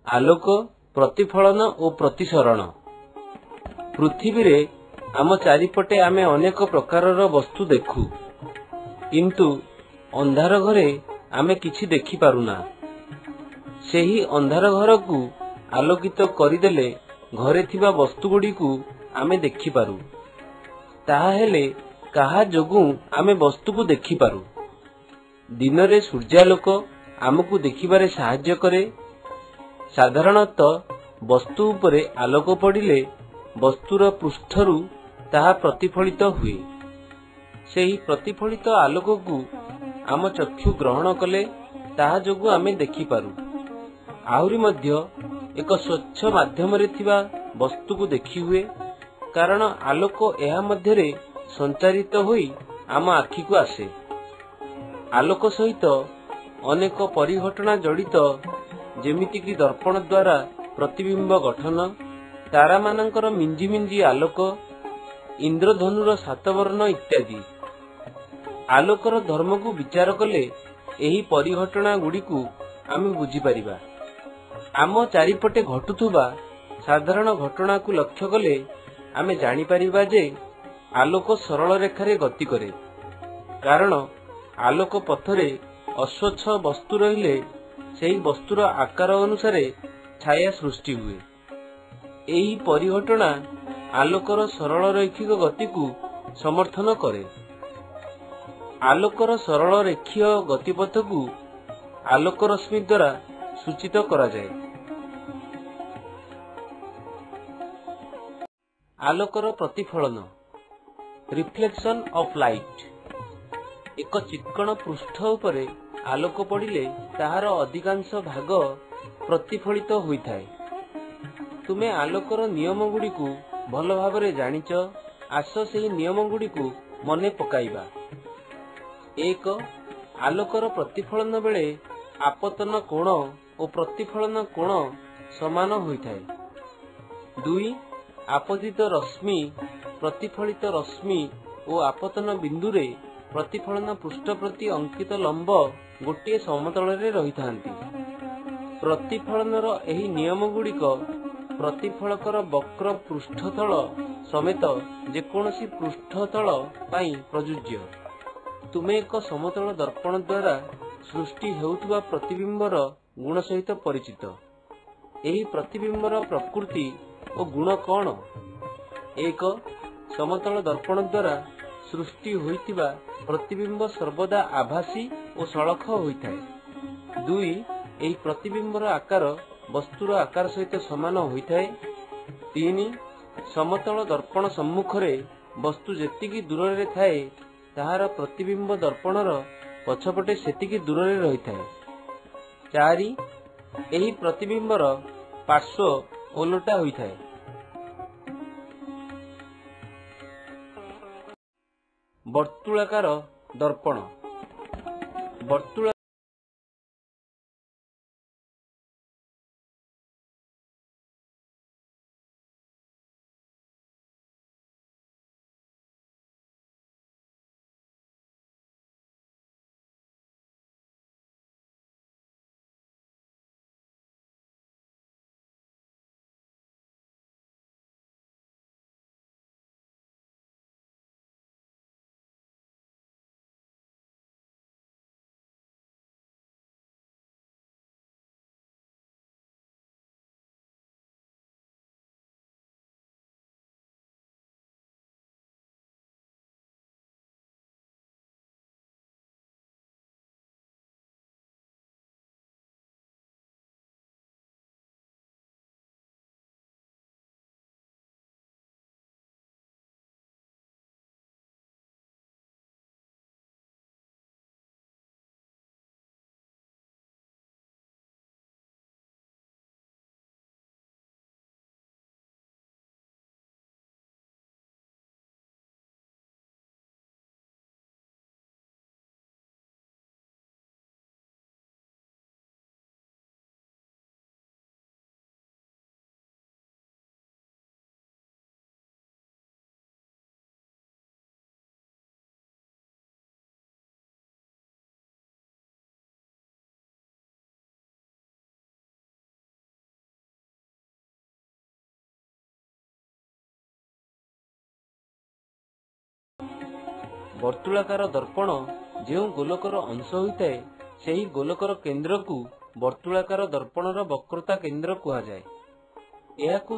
आलोक प्रतिफलन और प्रतिसरण। पृथ्वी रे आम चारिपटे आमे अनेक प्रकारर वस्तु देखु, किंतु अंधार घरे आमे किछि देखि पारुना। सेही अंधार घर को आलोकित करिदेले घरे थिबा वस्तु गुडी को आमे देखि पारु। ताहा हेले काहा जोगु आमे वस्तु को देखि पारु। दिन रे सूर्यालोक आमको देखिबारे सहाय्य करे। साधारणतः वस्तु उपरे आलोक पड़िले वस्तुर पृष्ठरु ताहा प्रतिफलित हुए। सेही प्रतिफलित आलोक को आम चक्षु ग्रहण कले ताहा जोगु आमे देखि पारु। आहुरी मध्य एक स्वच्छ माध्यम रे थिबा वस्तु को देखि हुए, कारण आलोक एहा मध्यरे संचारित होई आम आखि को आसे। आलोक सहित अनेक परिघटना जड़ित, जेमिति कि दर्पण द्वारा प्रतिबिंब गठन, तारा मानकर मिंजी मिंजी आलोक, इंद्रधनुर सातवर्ण इत्यादि। आलोकर धर्म को विचार कले एही परिघटना गुडी को आमे बुझी परिबा। आम चारिपटे घटुथुबा साधारण घटना को लक्ष्य कले आमे जानि परिबा जे आलोक सरल रेखारे गति करे, कारण आलोक पथरे अस्वच्छ वस्तु रहिले सेही वस्तुर आकार अनुसारे छाया सृष्टि हुए। एही परिघटना आलोकर सरल रैखिक गति को समर्थन करे। आलोकर सरल रेखीय गतिपथ को आलोक रश्मि द्वारा सूचित करा जाए। आलोकर प्रतिफलन, रिफ्लेक्शन ऑफ लाइट। एक चिक्कण पृष्ठ उपरे आलोक पड़िले ताहार अधिकांश भाग प्रतिफलित होइथाए। तुमे आलोकर नियम गुडी को भल भाबरे जानिच, आस सेही नियम गुडी को मने पकाइबा। 1. आलोकर प्रतिफलन बेले आपतन कोण और प्रतिफलन कोण समान होइथाए। 2. आपतित रश्मि, प्रतिफलित रश्मि और आपतन बिंदु रे प्रतिफलन पृष्ठ प्रति अंकित लंब गोटे समतल रे रहिथांती। प्रतिफलनर एही नियम गुड़िक प्रतिफलकर वक्र पृष्ठतल समेत जेकोसी पृष्ठतल पाई प्रयोज्य। तुमे एक समतल दर्पण द्वारा सृष्टि हेउथुबा प्रतिबिंबर गुण सहित परिचित। एही प्रतिबिंबर प्रकृति और गुण कौन? 1. समतल दर्पण द्वारा सृष्टि होइतिबा प्रतिबिंब सर्वदा आभासी और सलख होइथाए। 2. एही प्रतिबिंबर आकार वस्तुर आकार सहित समान होइथाए। 3. समतल दर्पण सम्मुखरे वस्तु जेतिकी दूर रे थाए ताहार प्रतिबिंब दर्पणर पछपटे सेतिकी दूर रे रहिथाए। 4. एही प्रतिबिंबर पार्श्व ओलटा होइथाए। वर्तुलाकार दर्पण। वर्तुला ବର୍ତ୍ତୁଳାକାର ଦର୍ପଣ ଯେଉଁ ଗୋଲକର ଅଂଶ ହୋଇଥାଏ ସେହି ଗୋଲକର କେନ୍ଦ୍ରକୁ ବର୍ତ୍ତୁଳାକାର ଦର୍ପଣର ବକ୍ରତା କେନ୍ଦ୍ର କୁହାଯାଏ। ଏହାକୁ